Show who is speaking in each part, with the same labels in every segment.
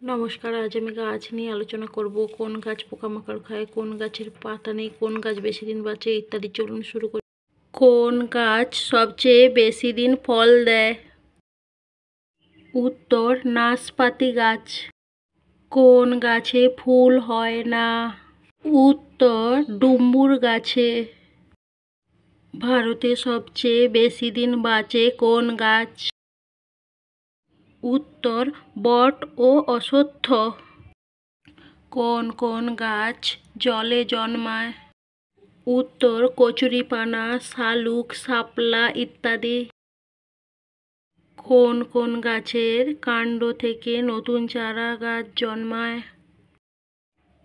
Speaker 1: নমস্কার, আজ আমি গাছ নিয়ে আলোচনা করব। কোন গাছ পোকামাকড় খায়, কোন গাছের পাতা নেই, কোন গাছ বেশি দিন বাঁচে ইত্যাদি। চলুন শুরু করি। কোন গাছ সবচেয়ে বেশি দিন ফল দেয়? উত্তর নাশপাতি গাছ। কোন গাছে ফুল হয় না? উত্তর ডুমুর গাছে। ভারতে সবচেয়ে বেশি দিন বাঁচে কোন গাছ? উত্তর বট ও অশ্বত্থ। কোন কোন গাছ জলে জন্মায়? উত্তর কচুরিপানা, শালুক, শাপলা ইত্যাদি। কোন কোন গাছের কাণ্ড থেকে নতুন চারা গাছ জন্মায়?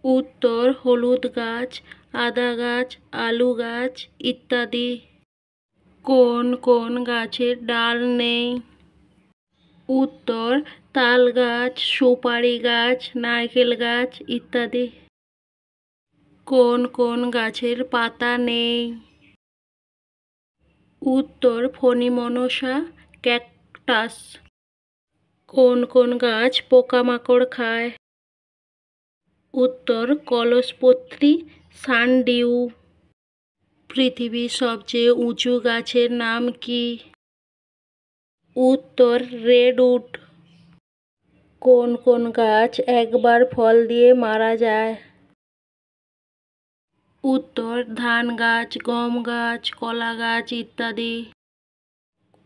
Speaker 1: উত্তর হলুদ গাছ, আদা গাছ, আলু গাছ ইত্যাদি। কোন কোন গাছের ডাল নেই? উত্তর তাল গাছ, সুপারি গাছ, নারকেল গাছ ইত্যাদি। কোন কোন গাছের পাতা নেই? উত্তর ফণিমনসা, ক্যাকটাস। কোন কোন গাছ পোকামাকড় খায়? উত্তর কলসপত্রী, সানডিউ। পৃথিবীর সবচেয়ে উঁচু গাছের নাম কি? উত্তর রেডউড। কোন কোন গাছ একবার ফল দিয়ে মারা যায়? উত্তর ধান গাছ, গম গাছ, কলা গাছ ইত্যাদি।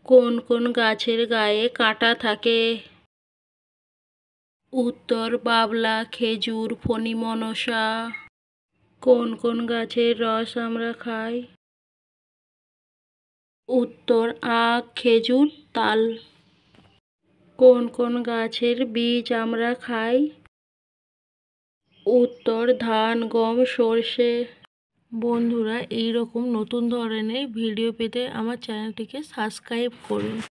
Speaker 1: কোন কোন গাছের গায়ে কাঁটা থাকে? উত্তর বাবলা, খেজুর, ফণিমনসা। কোন কোন গাছের রস আমরা খাই? উত্তর আখ, খেজুর, তাল। কোন কোন গাছের বীজ আমরা খাই? উত্তর ধান, গম, সরষে। বন্ধুরা, এইরকম নতুন ধরনের ভিডিও পেতে আমার চ্যানেলটিকে সাবস্ক্রাইব করুন।